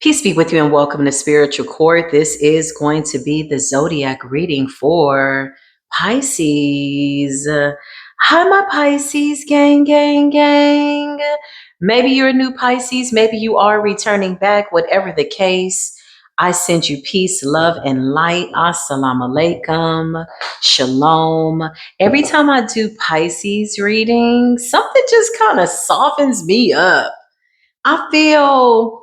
Peace be with you and welcome to Spiritual Court. This is going to be the zodiac reading for Pisces. Hi, my Pisces gang, gang, gang. Maybe you're a new Pisces. Maybe you are returning back. Whatever the case, I send you peace, love, and light. Assalamu alaikum. Shalom. Every time I do Pisces reading, something just kind of softens me up. I feel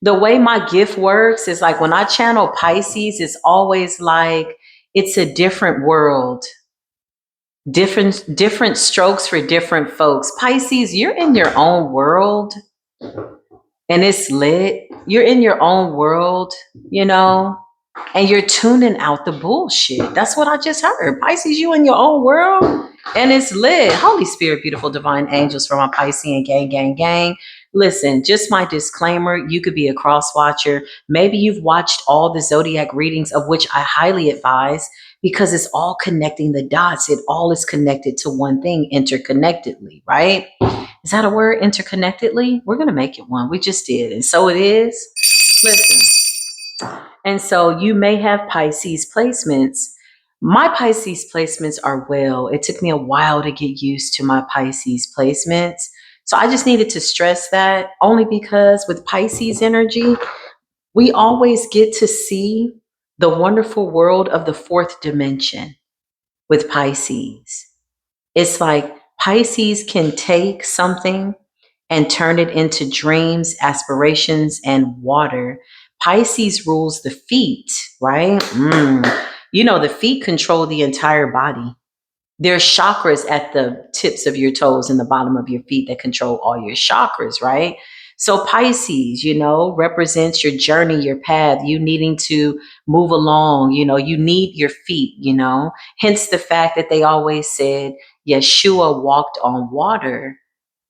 the way my gift works is like when I channel Pisces, it's always like it's a different world, different strokes for different folks. Pisces, you're in your own world and it's lit. You're in your own world, you know, and you're tuning out the bullshit. That's what I just heard. Pisces, you in your own world and it's lit. Holy Spirit, beautiful divine angels for my Piscean gang, gang, gang. Listen, just my disclaimer, you could be a cross watcher. Maybe you've watched all the zodiac readings, of which I highly advise, because it's all connecting the dots. It all is connected to one thing interconnectedly, right? Is that a word, interconnectedly? We're going to make it one. We just did. And so it is. Listen. And so you may have Pisces placements. My Pisces placements are well. It took me a while to get used to my Pisces placements. So I just needed to stress that only because with Pisces energy, we always get to see the wonderful world of the fourth dimension with Pisces. It's like Pisces can take something and turn it into dreams, aspirations, and water. Pisces rules the feet, right? You know, the feet control the entire body. There's chakras at the tips of your toes and the bottom of your feet that control all your chakras, right? So Pisces, you know, represents your journey, your path, you needing to move along, you know, you need your feet, you know, hence the fact that they always said Yeshua walked on water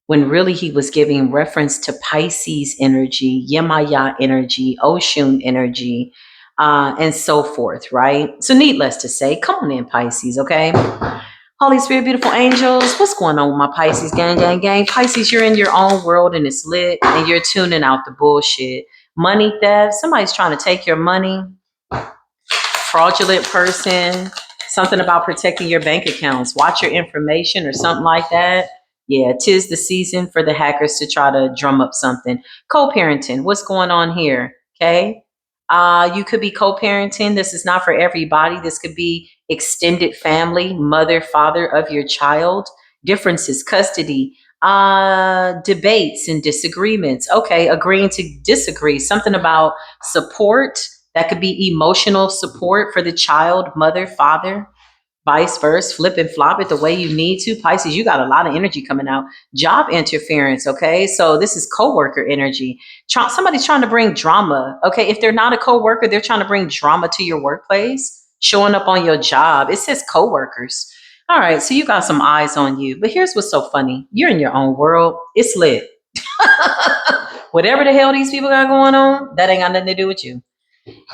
when really he was giving reference to Pisces energy, Yemaya energy, Oshun energy, and so forth, right? So needless to say, come on in, Pisces, okay? Holy Spirit, beautiful angels, what's going on with my Pisces gang, gang, gang? Pisces, you're in your own world and it's lit and you're tuning out the bullshit. Money theft, somebody's trying to take your money. Fraudulent person, something about protecting your bank accounts. Watch your information or something like that. Yeah, 'tis the season for the hackers to try to drum up something. Co-parenting, what's going on here? Okay. You could be co-parenting. This is not for everybody. This could be extended family, mother, father of your child. Differences, custody, debates and disagreements. Okay, agreeing to disagree. Something about support. That could be emotional support for the child, mother, father, vice versa. Flip and flop it the way you need to. Pisces, you got a lot of energy coming out. Job interference, okay? So this is coworker energy. Somebody's trying to bring drama, okay? If they're not a coworker, they're trying to bring drama to your workplace, showing up on your job. It says coworkers. All right, so you got some eyes on you. But here's what's so funny. You're in your own world. It's lit. Whatever the hell these people got going on, that ain't got nothing to do with you.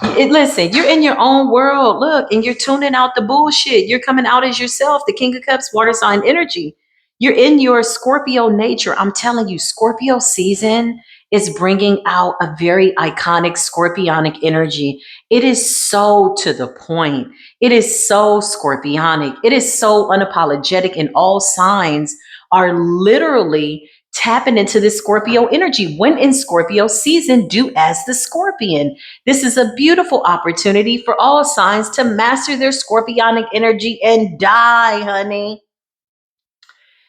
Listen, you're in your own world. Look, and you're tuning out the bullshit. You're coming out as yourself, the King of Cups, water sign energy. You're in your Scorpio nature. I'm telling you, Scorpio season is bringing out a very iconic scorpionic energy. It is so to the point. It is so scorpionic. It is so unapologetic, and all signs are literally tapping into this Scorpio energy. When in Scorpio season, do as the scorpion. This is a beautiful opportunity for all signs to master their scorpionic energy and die, honey.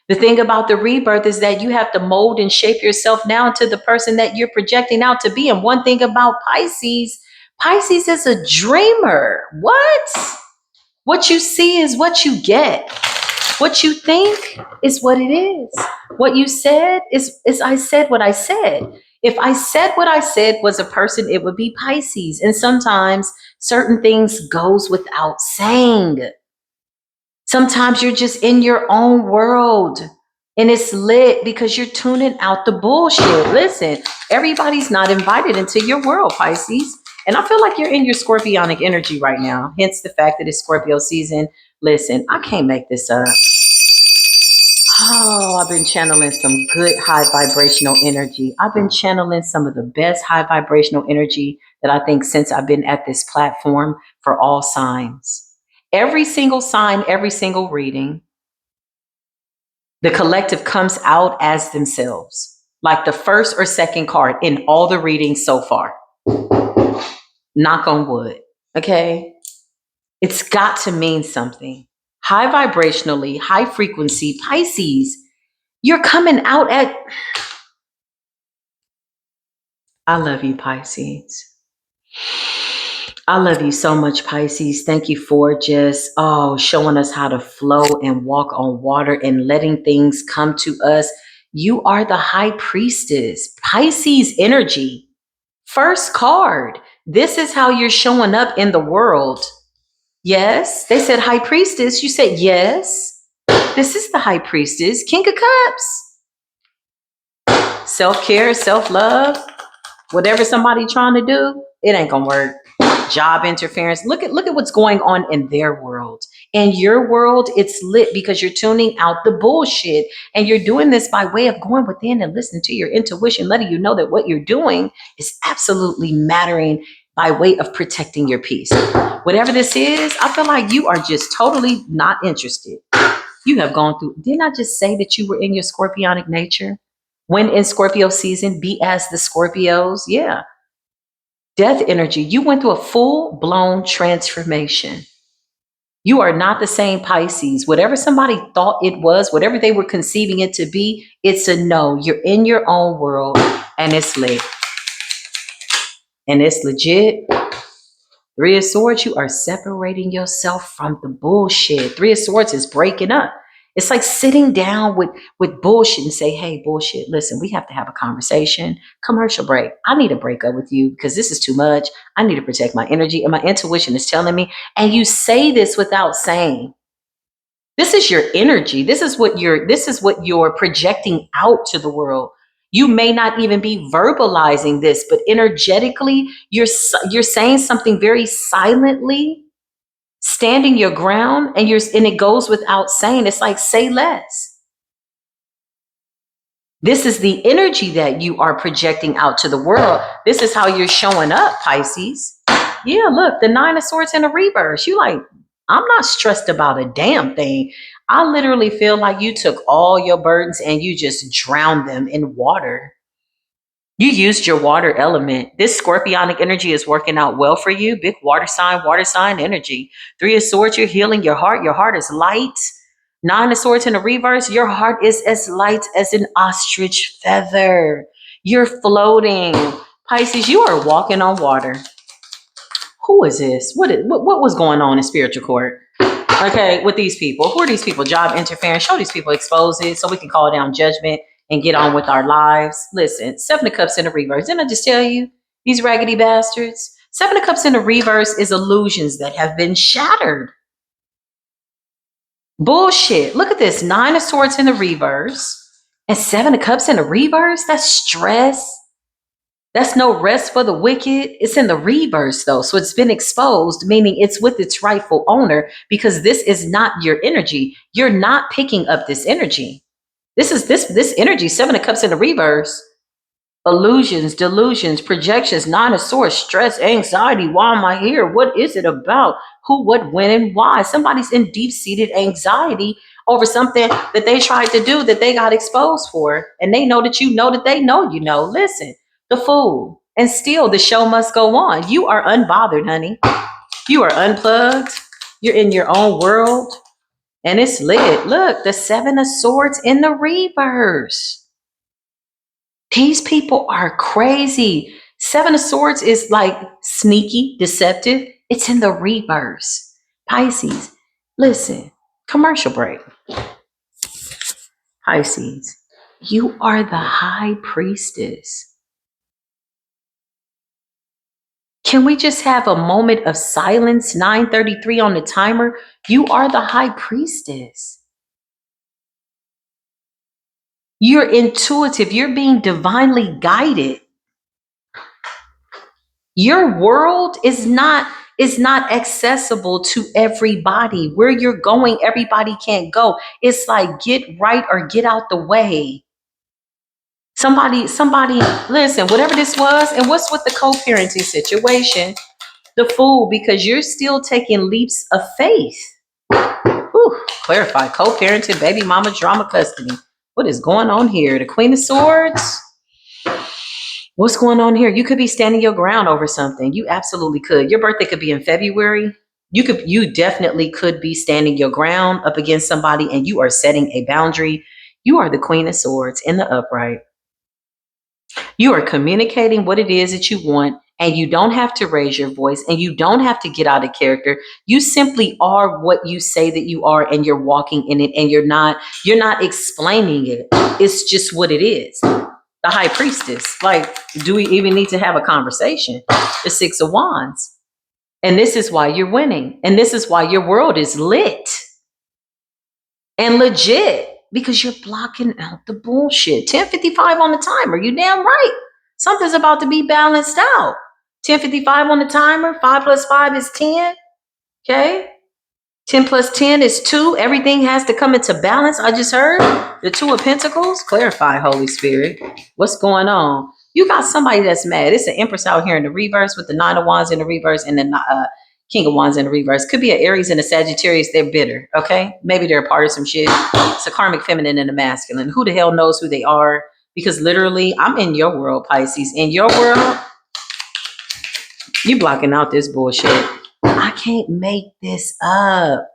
The thing about the rebirth is that you have to mold and shape yourself now into the person that you're projecting out to be. And one thing about Pisces, Pisces is a dreamer. What? What you see is what you get. What you think is what it is. What you said is I said what I said. If I said what I said was a person, it would be Pisces. And sometimes certain things goes without saying. Sometimes you're just in your own world and it's lit because you're tuning out the bullshit. Listen, everybody's not invited into your world, Pisces. And I feel like you're in your scorpionic energy right now. Hence the fact that it's Scorpio season. Listen, I can't make this up. Oh, I've been channeling some good high vibrational energy. I've been channeling some of the best high vibrational energy that I think since I've been at this platform for all signs. Every single sign, every single reading, the collective comes out as themselves, like the first or second card in all the readings so far. Knock on wood. Okay. It's got to mean something. High vibrationally, high frequency, Pisces, you're coming out at. I love you, Pisces. I love you so much, Pisces. Thank you for just showing us how to flow and walk on water and letting things come to us. You are the high priestess, Pisces energy. First card. This is how you're showing up in the world. Yes, they said high priestess. You said yes. This is the high priestess, King of Cups. Self-care, self-love, whatever somebody trying to do, it ain't gonna work. Job interference. Look at what's going on in their world. In your world, it's lit because you're tuning out the bullshit. And you're doing this by way of going within and listening to your intuition, letting you know that what you're doing is absolutely mattering by way of protecting your peace. Whatever this is, I feel like you are just totally not interested. You have gone through, didn't I just say that you were in your scorpionic nature? When in Scorpio season, be as the Scorpios. Yeah. Death energy. You went through a full blown transformation. You are not the same Pisces. Whatever somebody thought it was, whatever they were conceiving it to be, it's a no. You're in your own world and it's lit. And it's legit. Three of Swords, you are separating yourself from the bullshit. Three of Swords is breaking up. It's like sitting down with bullshit and say, hey, bullshit, listen, we have to have a conversation. Commercial break. I need to break up with you because this is too much. I need to protect my energy. And my intuition is telling me. And you say this without saying. This is your energy. This is what you're projecting out to the world. You may not even be verbalizing this, but energetically, you're saying something very silently, standing your ground, and it goes without saying. It's like say less. This is the energy that you are projecting out to the world. This is how you're showing up, Pisces. Yeah, look, the Nine of Swords in the reverse. You like, I'm not stressed about a damn thing. I literally feel like you took all your burdens and you just drowned them in water. You used your water element. This scorpionic energy is working out well for you. Big water sign energy. Three of Swords, you're healing your heart. Your heart is light. Nine of Swords in the reverse, your heart is as light as an ostrich feather. You're floating. Pisces, you are walking on water. Who is this? What was going on in spiritual court? Okay, with these people. Who are these people? Job interference. Show these people, expose it so we can call down judgment and get on with our lives. Listen, Seven of Cups in the reverse. Didn't I just tell you? These raggedy bastards. Seven of Cups in the reverse is illusions that have been shattered. Bullshit. Look at this. Nine of Swords in the reverse and Seven of Cups in the reverse. That's stress. That's no rest for the wicked. It's in the reverse though. So it's been exposed, meaning it's with its rightful owner because this is not your energy. You're not picking up this energy. This is this energy, Seven of Cups in the reverse. Illusions, delusions, projections, Nine of Swords, stress, anxiety. Why am I here? What is it about? Who, what, when, and why? Somebody's in deep-seated anxiety over something that they tried to do that they got exposed for. And they know that you know that they know you know. Listen, the Fool. And still the show must go on. You are unbothered, honey. You are unplugged. You're in your own world. And it's lit. Look, the Seven of Swords in the reverse. These people are crazy. Seven of Swords is like sneaky, deceptive. It's in the reverse. Pisces, listen, commercial break. Pisces, you are the high priestess. Can we just have a moment of silence? 9:33 on the timer. You are the high priestess. You're intuitive. You're being divinely guided. Your world is not is not accessible to everybody. Where you're going, everybody can't go. It's like get right or get out the way. Somebody, listen, whatever this was, and what's with the co-parenting situation? The fool, because you're still taking leaps of faith. Whew, clarify, co-parenting, baby mama drama custody. What is going on here? The Queen of Swords? What's going on here? You could be standing your ground over something. You absolutely could. Your birthday could be in February. You definitely could be standing your ground up against somebody and you are setting a boundary. You are the Queen of Swords in the upright. You are communicating what it is that you want, and you don't have to raise your voice and you don't have to get out of character. You simply are what you say that you are, and you're walking in it, and you're not explaining it. It's just what it is. The High Priestess. Like, do we even need to have a conversation? The Six of Wands. And this is why you're winning. And this is why your world is lit and legit, because you're blocking out the bullshit. 10:55 on the timer. You damn right. Something's about to be balanced out. 10:55 on the timer. 5 plus 5 is 10. Okay. 10 plus 10 is 2. Everything has to come into balance. I just heard the 2 of Pentacles. Clarify, Holy Spirit. What's going on? You got somebody that's mad. It's an Empress out here in the reverse with the 9 of Wands in the reverse and the King of Wands in the reverse. Could be an Aries and a Sagittarius. They're bitter, okay? Maybe they're a part of some shit. It's a karmic feminine and a masculine. Who the hell knows who they are? Because literally, I'm in your world, Pisces. In your world, you blocking out this bullshit. I can't make this up.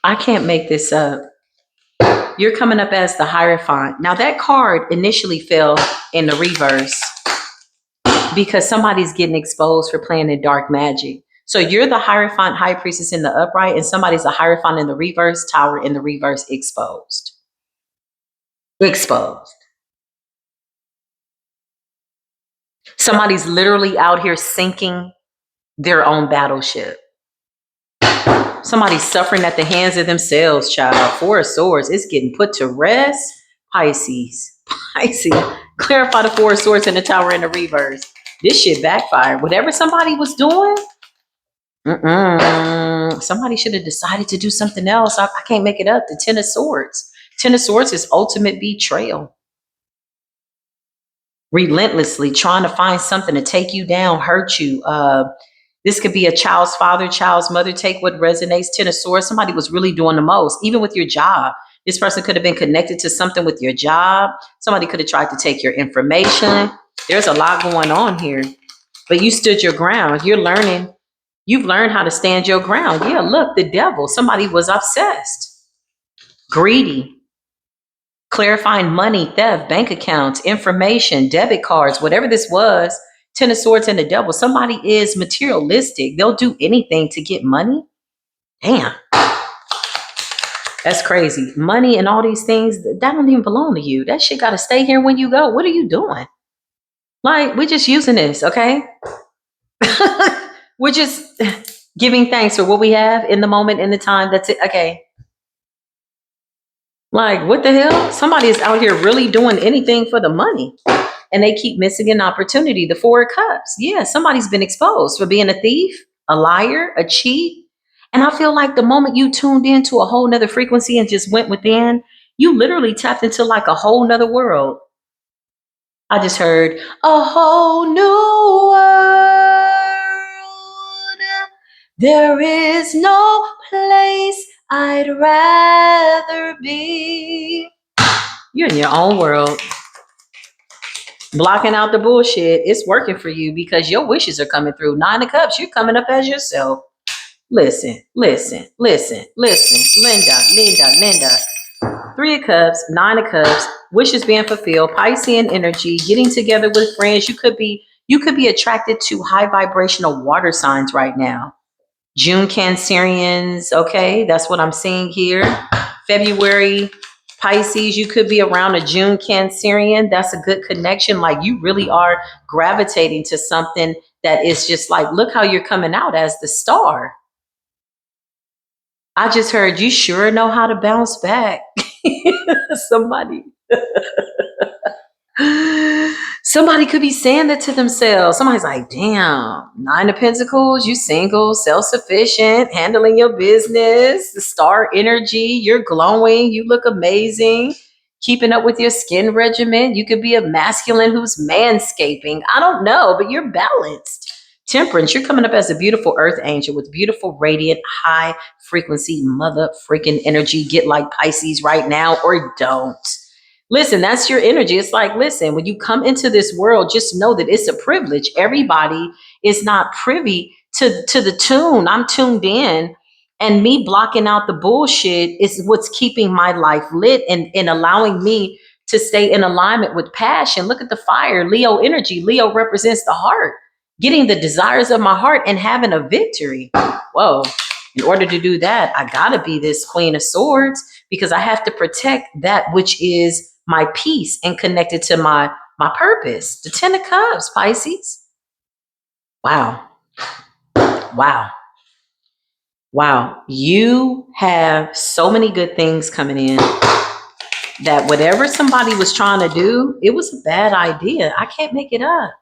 I can't make this up. You're coming up as the Hierophant. Now, that card initially fell in the reverse because somebody's getting exposed for playing in dark magic. So you're the Hierophant, High Priestess in the upright, and somebody's a Hierophant in the reverse, Tower in the reverse, exposed. Exposed. Somebody's literally out here sinking their own battleship. Somebody's suffering at the hands of themselves, child. 4 of Swords. It's getting put to rest. Pisces. Pisces. Clarify the 4 of Swords in the Tower in the reverse. This shit backfired. Whatever somebody was doing, somebody should have decided to do something else. I can't make it up. The 10 of Swords. 10 of Swords is ultimate betrayal. Relentlessly trying to find something to take you down, hurt you. This could be a child's father, child's mother. Take what resonates. 10 of Swords. Somebody was really doing the most, even with your job. This person could have been connected to something with your job. Somebody could have tried to take your information. There's a lot going on here, but you stood your ground. You're learning. You've learned how to stand your ground. Yeah, look, the devil. Somebody was obsessed, greedy, clarifying money, theft, bank accounts, information, debit cards, whatever this was. 10 of Swords and the devil. Somebody is materialistic. They'll do anything to get money. Damn. That's crazy. Money and all these things, that don't even belong to you. That shit got to stay here when you go. What are you doing? Like, we're just using this, okay? We're just giving thanks for what we have in the moment, in the time. That's it. Okay. Like, what the hell? Somebody is out here really doing anything for the money, and they keep missing an opportunity. The 4 of Cups. Yeah, somebody's been exposed for being a thief, a liar, a cheat. And I feel like the moment you tuned into a whole nother frequency and just went within, you literally tapped into like a whole nother world. I just heard a whole new world. There is no place I'd rather be. You're in your own world. Blocking out the bullshit. It's working for you because your wishes are coming through. 9 of Cups, you're coming up as yourself. Listen. Linda. 3 of Cups, 9 of Cups, wishes being fulfilled, Piscean energy, getting together with friends. You could be attracted to high vibrational water signs right now. June Cancerians, okay, that's what I'm seeing here. February Pisces, you could be around a June Cancerian. That's a good connection. Like, you really are gravitating to something that is just like, look how you're coming out as the star. I just heard you sure know how to bounce Somebody could be saying that to themselves. Somebody's like, damn, Nine of Pentacles, you single, self-sufficient, handling your business, the star energy, you're glowing, you look amazing, keeping up with your skin regimen. You could be a masculine who's manscaping. I don't know, but you're balanced. Temperance, you're coming up as a beautiful earth angel with beautiful, radiant, high frequency, mother freaking energy. Get like Pisces right now or don't. Listen, that's your energy. It's like, listen, when you come into this world, just know that it's a privilege. Everybody is not privy to the tune. I'm tuned in, and me blocking out the bullshit is what's keeping my life lit and allowing me to stay in alignment with passion. Look at the fire, Leo energy. Leo represents the heart, getting the desires of my heart and having a victory. Whoa. In order to do that, I gotta be this Queen of Swords because I have to protect that which is my peace and connected to my purpose. The Ten of Cups, Pisces. Wow. Wow. Wow. You have so many good things coming in that whatever somebody was trying to do, it was a bad idea. I can't make it up.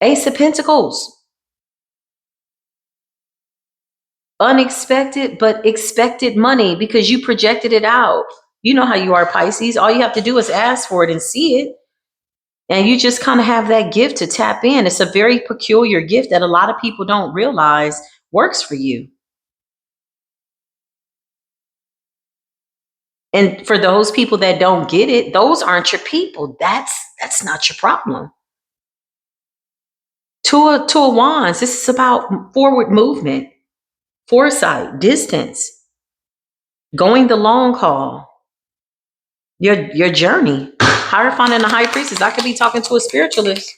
Ace of Pentacles. Unexpected but expected money because you projected it out. You know how you are, Pisces. All you have to do is ask for it and see it. And you just kind of have that gift to tap in. It's a very peculiar gift that a lot of people don't realize works for you. And for those people that don't get it, those aren't your people. That's not your problem. Two of Wands, this is about forward movement, foresight, distance, going the long haul, your journey. Hierophant and the High Priestess, I could be talking to a spiritualist.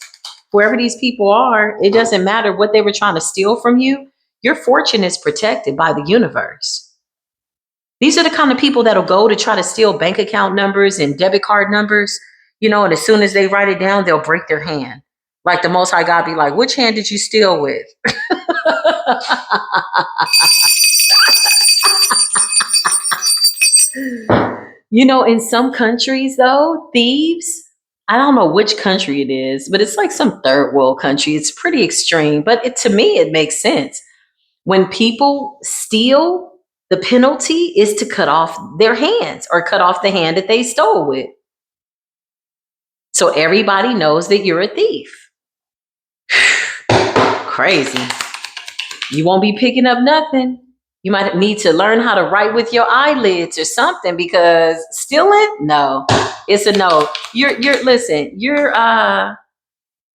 Whoever these people are, it doesn't matter what they were trying to steal from you. Your fortune is protected by the universe. These are the kind of people that'll go to try to steal bank account numbers and debit card numbers, and as soon as they write it down, they'll break their hand. Like the Most High God be like, which hand did you steal with? In some countries, though, thieves, I don't know which country it is, but it's like some third world country. It's pretty extreme, but to me, it makes sense. When people steal, the penalty is to cut off their hands or cut off the hand that they stole with. So everybody knows that you're a thief. Crazy. You won't be picking up nothing. You might need to learn how to write with your eyelids or something because stealing, no, it's a no.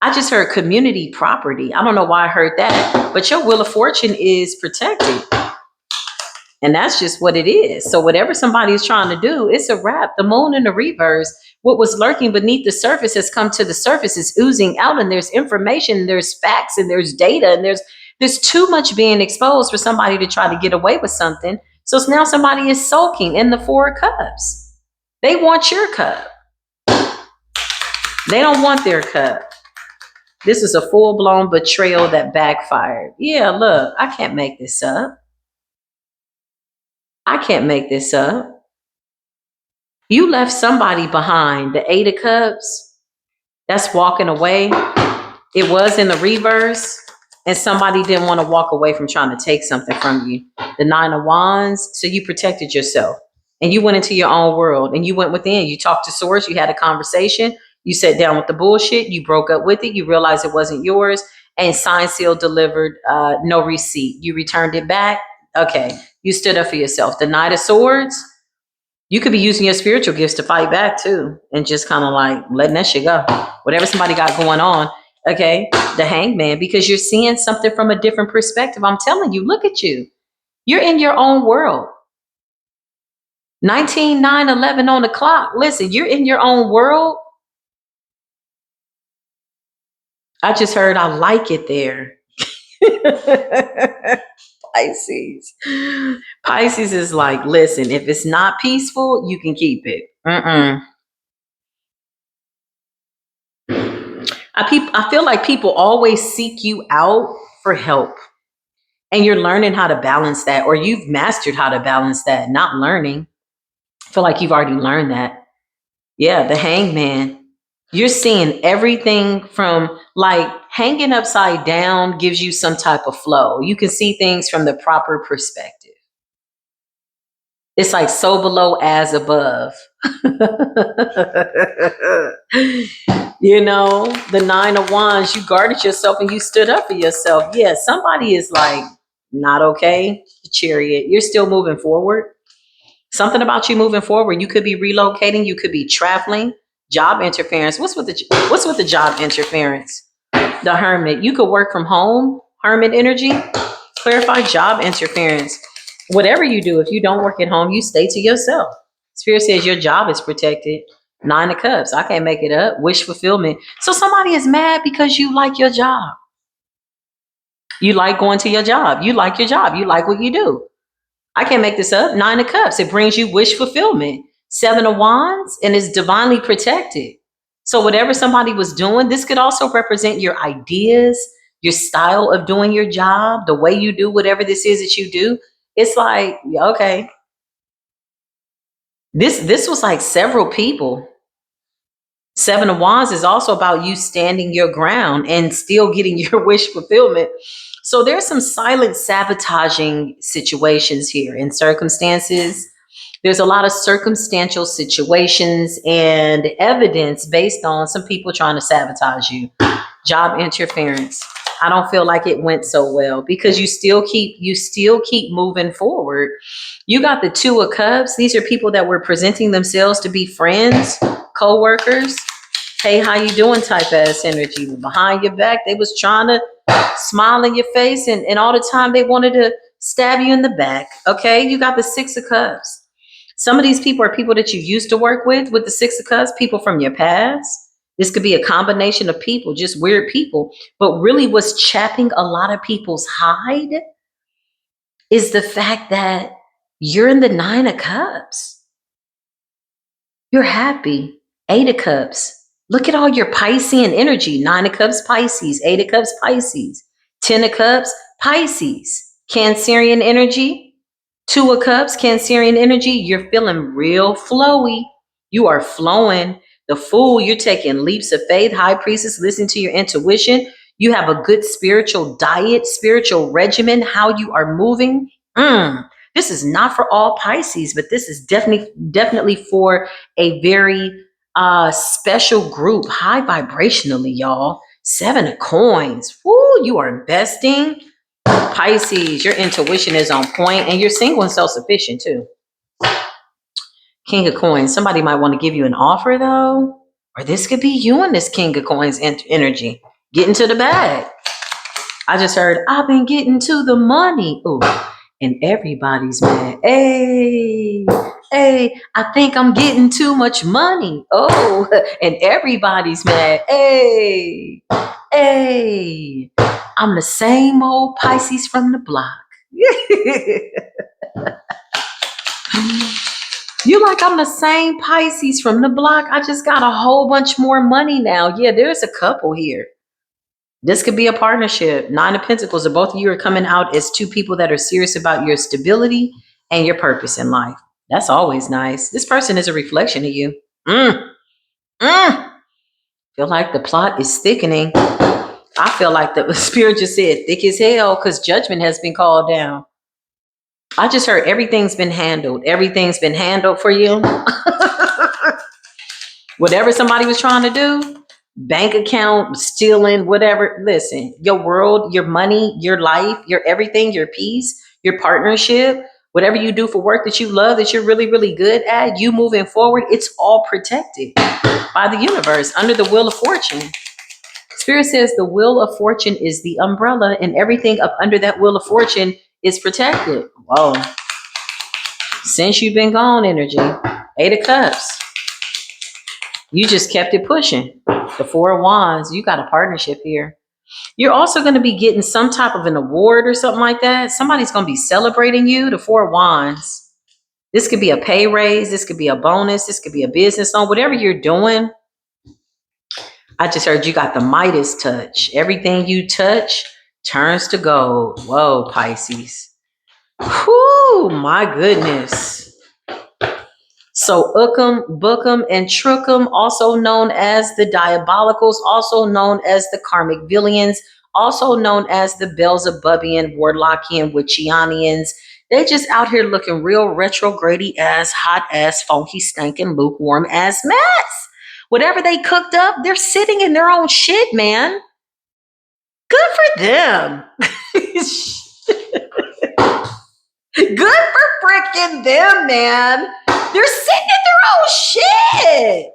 I just heard community property. I don't know why I heard that, but your Wheel of Fortune is protected. And that's just what it is. So whatever somebody is trying to do, it's a wrap. The moon in the reverse, what was lurking beneath the surface has come to the surface. It's oozing out, and there's information, there's facts, and there's data, and there's too much being exposed for somebody to try to get away with something. So now somebody is sulking in the Four of Cups. They want your cup. They don't want their cup. This is a full-blown betrayal that backfired. Yeah, look, I can't make this up. I can't make this up. You left somebody behind. The Eight of Cups, that's walking away. It was in the reverse, and somebody didn't want to walk away from trying to take something from you. The Nine of Wands, so you protected yourself. And you went into your own world, and you went within. You talked to Source, you had a conversation, you sat down with the bullshit, you broke up with it, you realized it wasn't yours, and signed, sealed, delivered, no receipt. You returned it back. Okay, you stood up for yourself. The Knight of Swords, you could be using your spiritual gifts to fight back too, and just kind of like letting that shit go. Whatever somebody got going on, okay? The Hangman, because you're seeing something from a different perspective. I'm telling you, look at you. You're in your own world. 19/9/11 on the clock. Listen, you're in your own world. I just heard I like it there. Pisces. Pisces is like, listen, if it's not peaceful, you can keep it. I feel like people always seek you out for help. And you're learning how to balance that, or you've mastered how to balance that, not learning. I feel like you've already learned that. Yeah, the Hangman. You're seeing everything from like hanging upside down gives you some type of flow. You can see things from the proper perspective. It's like so below as above. You know, the Nine of Wands, you guarded yourself and you stood up for yourself. Yeah, somebody is like not okay. Chariot, you're still moving forward. Something about you moving forward. You could be relocating, you could be traveling. Job interference. What's with the job interference? The Hermit. You could work from home. Hermit energy. Clarify job interference. Whatever you do, if you don't work at home, you stay to yourself. Spirit says your job is protected. Nine of Cups. I can't make it up. Wish fulfillment. So somebody is mad because you like your job. You like going to your job. You like your job. You like what you do. I can't make this up. Nine of Cups. It brings you wish fulfillment. Seven of Wands, and it's divinely protected. So whatever somebody was doing, this could also represent your ideas, your style of doing your job, the way you do whatever this is that you do. It's like, okay, this was like several people. Seven of Wands is also about you standing your ground and still getting your wish fulfillment. So there's some silent sabotaging situations here and circumstances. There's a lot of circumstantial situations and evidence based on some people trying to sabotage you. Job interference. I don't feel like it went so well because you still keep moving forward. You got the Two of Cups. These are people that were presenting themselves to be friends, co-workers. Hey, how you doing type ass energy. Behind your back, they was trying to smile in your face and all the time they wanted to stab you in the back. Okay, you got the Six of Cups. Some of these people are people that you used to work with the Six of Cups, people from your past. This could be a combination of people, just weird people. But really, what's chapping a lot of people's hide is the fact that you're in the Nine of Cups. You're happy. Eight of Cups. Look at all your Piscean energy. Nine of Cups, Pisces. Eight of Cups, Pisces. 10 of Cups, Pisces. Cancerian energy. Two of Cups, Cancerian energy. You're feeling real flowy. You are flowing. The Fool, you're taking leaps of faith. High Priestess, listen to your intuition. You have a good spiritual diet, spiritual regimen, how you are moving. This is not for all Pisces, but this is definitely for a very special group, high vibrationally, y'all. Seven of Coins. Woo, you are investing. Pisces, your intuition is on point and you're single and self-sufficient too. King of Coins. Somebody might want to give you an offer though. Or this could be you and this King of Coins energy. Getting to the bag. I just heard, I've been getting to the money. Ooh, and everybody's mad. Hey, I think I'm getting too much money. Oh, and everybody's mad. Hey, I'm the same old Pisces from the block. You like, I'm the same Pisces from the block. I just got a whole bunch more money now. Yeah, there's a couple here. This could be a partnership. Nine of Pentacles, or both of you are coming out as two people that are serious about your stability and your purpose in life. That's always nice. This person is a reflection of you. Feel like the plot is thickening. I feel like the spirit just said thick as hell because judgment has been called down. I just heard everything's been handled. Everything's been handled for you. Whatever somebody was trying to do, bank account, stealing, whatever. Listen, your world, your money, your life, your everything, your peace, your partnership, whatever you do for work that you love, that you're really, really good at, you moving forward, it's all protected by the universe under the Wheel of Fortune. Spirit says the Wheel of Fortune is the umbrella and everything up under that Wheel of Fortune is protected. Whoa. Since you've been gone, energy. Eight of Cups. You just kept it pushing. The Four of Wands. You got a partnership here. You're also going to be getting some type of an award or something like that. Somebody's going to be celebrating you. The Four of Wands. This could be a pay raise. This could be a bonus. This could be a business loan. Whatever you're doing. I just heard you got the Midas touch. Everything you touch turns to gold. Whoa, Pisces. Whoo, my goodness. So Ukum, Bookum, and Trookum, also known as the Diabolicals, also known as the Karmic Villains, also known as the Beelzebubian, Warlockian, Witchianians. They just out here looking real retrogrady ass, hot ass, funky, stinking, lukewarm ass mess. Whatever they cooked up, they're sitting in their own shit, man. Good for them. Good for freaking them, man. They're sitting in their own shit.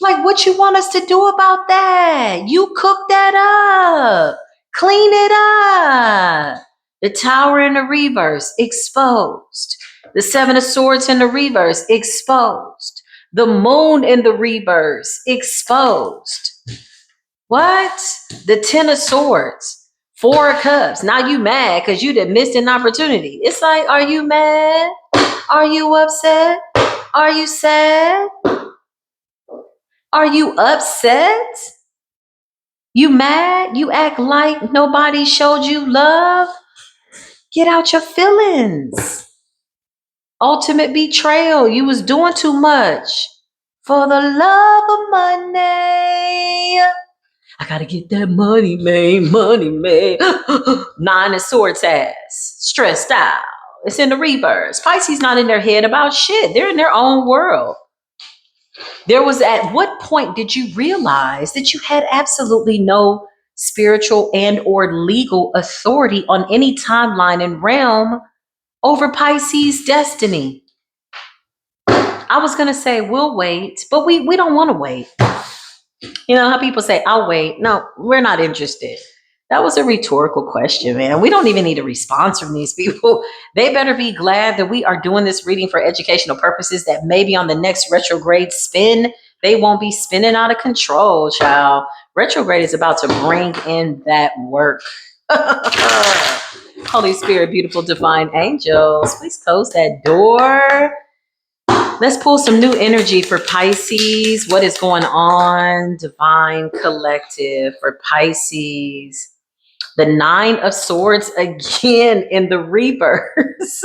Like, what you want us to do about that? You cook that up. Clean it up. The Tower in the reverse, exposed. The Seven of Swords in the reverse, exposed. The Moon in the reverse, exposed. What? The Ten of Swords, Four of Cups. Now you mad because you done missed an opportunity. It's like, are you mad? Are you upset? Are you sad? Are you upset? You mad? You act like nobody showed you love? Get out your feelings. Ultimate betrayal. You was doing too much for the love of money. I gotta get that money, man. Money, man. Nine of Swords ass. Stressed out. It's in the reverse. Pisces not in their head about shit. They're in their own world. There was, at what point did you realize that you had absolutely no spiritual and or legal authority on any timeline and realm over Pisces destiny? I was going to say we'll wait, but we don't want to wait. You know how people say, I'll wait. No, we're not interested. That was a rhetorical question, man. We don't even need a response from these people. They better be glad that we are doing this reading for educational purposes, that maybe on the next retrograde spin, they won't be spinning out of control, child. Retrograde is about to bring in that work. Holy Spirit, beautiful divine angels, please close that door. Let's pull some new energy for Pisces. What is going on? Divine collective for Pisces. The Nine of Swords again in the reverse.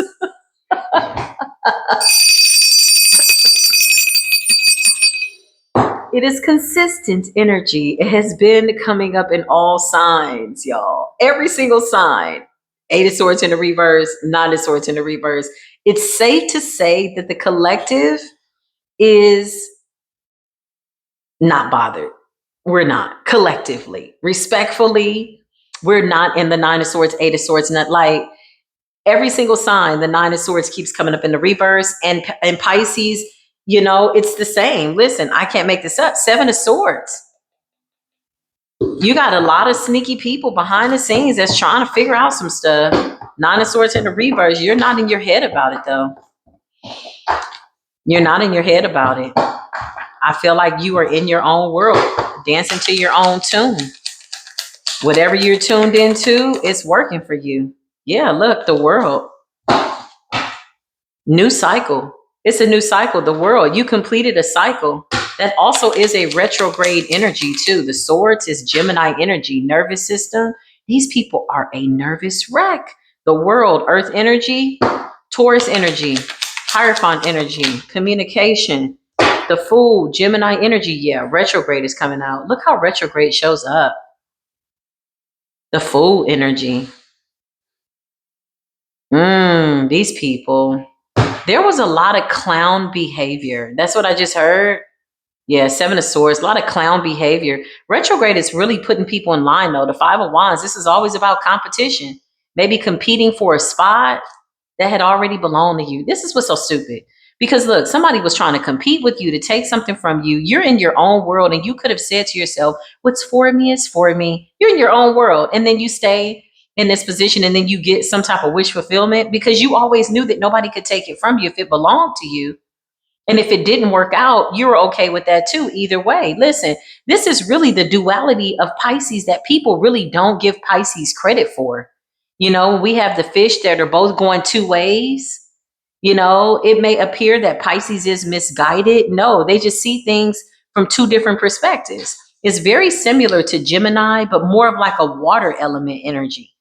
It is consistent energy. It has been coming up in all signs, y'all. Every single sign. Eight of Swords in the reverse, Nine of Swords in the reverse. It's safe to say that the collective is not bothered. We're not collectively, respectfully. We're not in the Nine of Swords, Eight of Swords, not like every single sign. The Nine of Swords keeps coming up in the reverse, and Pisces, you know, it's the same. Listen, I can't make this up. Seven of Swords. You got a lot of sneaky people behind the scenes that's trying to figure out some stuff. Nine of Swords in the reverse. You're not in your head about it, though. You're not in your head about it. I feel like you are in your own world, dancing to your own tune. Whatever you're tuned into, it's working for you. Yeah, look, the world. New cycle. It's a new cycle. The world. You completed a cycle. That also is a retrograde energy, too. The Swords is Gemini energy, nervous system. These people are a nervous wreck. The world, Earth energy, Taurus energy, Hierophant energy, communication. The Fool, Gemini energy, yeah, retrograde is coming out. Look how retrograde shows up. The Fool energy. These people. There was a lot of clown behavior. That's what I just heard. Yeah, Seven of Swords, a lot of clown behavior. Retrograde is really putting people in line, though. The Five of Wands, this is always about competition. Maybe competing for a spot that had already belonged to you. This is what's so stupid. Because look, somebody was trying to compete with you to take something from you. You're in your own world, and you could have said to yourself, what's for me is for me. You're in your own world, and then you stay in this position, and then you get some type of wish fulfillment because you always knew that nobody could take it from you if it belonged to you. And if it didn't work out, you're okay with that too. Either way, listen, this is really the duality of Pisces that people really don't give Pisces credit for. You know, we have the fish that are both going two ways. You know, it may appear that Pisces is misguided. No, they just see things from two different perspectives. It's very similar to Gemini, but more of like a water element energy.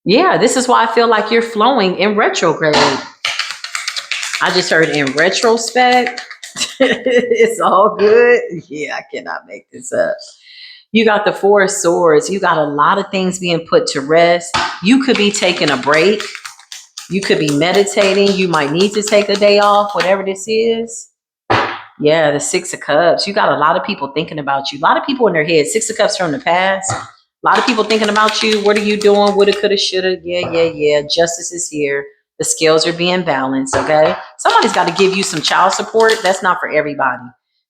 Yeah, this is why I feel like you're flowing in retrograde. I just heard in retrospect, it's all good. Yeah, I cannot make this up. You got the Four of Swords. You got a lot of things being put to rest. You could be taking a break. You could be meditating. You might need to take a day off, whatever this is. Yeah, the Six of Cups. You got a lot of people thinking about you. A lot of people in their head. Six of Cups from the past. A lot of people thinking about you. What are you doing? Woulda, coulda, shoulda. Yeah. Justice is here. The scales are being balanced, okay? Somebody's got to give you some child support. That's not for everybody.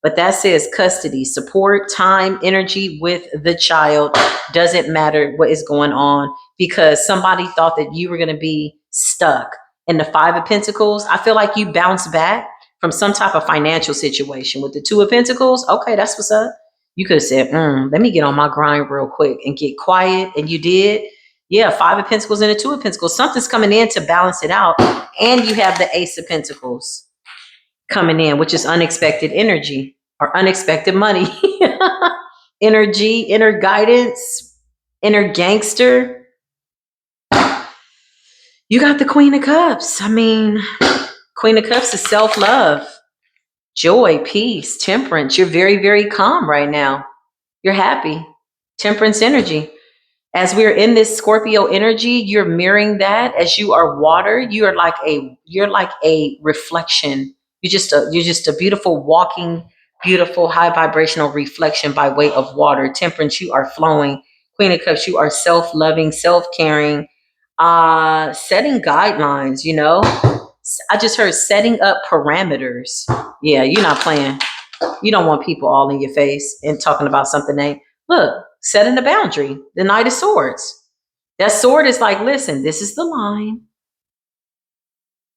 But that says custody, support, time, energy with the child. Doesn't matter what is going on because somebody thought that you were going to be stuck. In the Five of Pentacles, I feel like you bounced back from some type of financial situation. With the Two of Pentacles, okay, that's what's up. You could have said, let me get on my grind real quick and get quiet. And you did. Yeah, Five of Pentacles and a Two of Pentacles. Something's coming in to balance it out. And you have the Ace of Pentacles coming in, which is unexpected energy or unexpected money. Energy, inner guidance, inner gangster. You got the Queen of Cups. I mean, Queen of Cups is self-love, joy, peace, temperance. You're very, very calm right now. You're happy. Temperance energy. As we're in this Scorpio energy, you're mirroring that. As you are water, you're like a reflection. You're just a beautiful walking, beautiful high vibrational reflection by way of water. Temperance, you are flowing. Queen of Cups, you are self-loving, self-caring, setting guidelines, I just heard setting up parameters. Yeah, you're not playing. You don't want people all in your face and talking about something they look, setting the boundary. The Knight of Swords. That sword is like, listen, this is the line.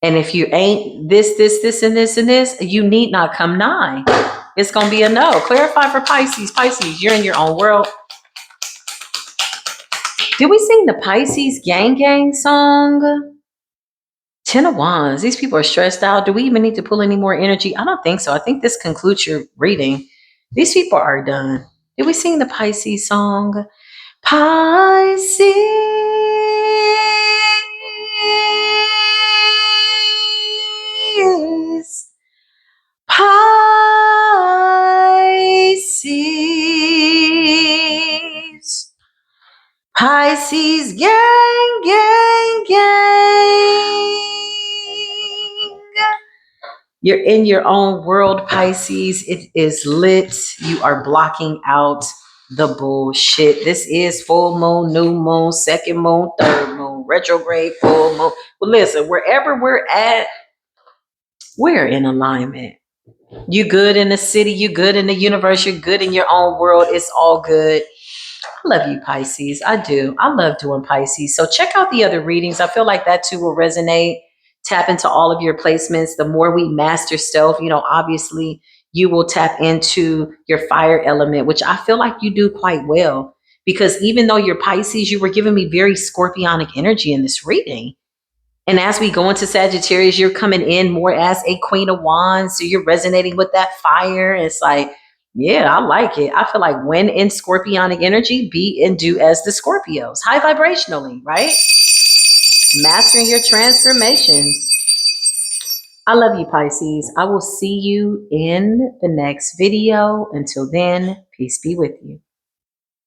And if you ain't this, and this, you need not come nigh. It's gonna be a no. Clarify for Pisces. Pisces, you're in your own world. Did we sing the Pisces Gang Gang song? Ten of Wands. These people are stressed out. Do we even need to pull any more energy? I don't think so. I think this concludes your reading. These people are done. Did we sing the Pisces song? Pisces. Pisces. Pisces gang, gang, gang. You're in your own world, Pisces. It is lit. You are blocking out the bullshit. This is full moon, new moon, second moon, third moon, retrograde, full moon. Well, listen, wherever we're at, we're in alignment. You good in the city, you good in the universe, you're good in your own world. It's all good. I love you, Pisces. I do. I love doing Pisces. So check out the other readings. I feel like that too will resonate. Tap into all of your placements. The more we master self, obviously you will tap into your fire element, which I feel like you do quite well. Because even though you're Pisces, you were giving me very scorpionic energy in this reading. And as we go into Sagittarius, you're coming in more as a Queen of Wands. So you're resonating with that fire. It's like, yeah, I like it. I feel like when in scorpionic energy, be and do as the Scorpios, high vibrationally, right? Mastering your transformation. I love you, Pisces. I will see you in the next video. Until then, peace be with you.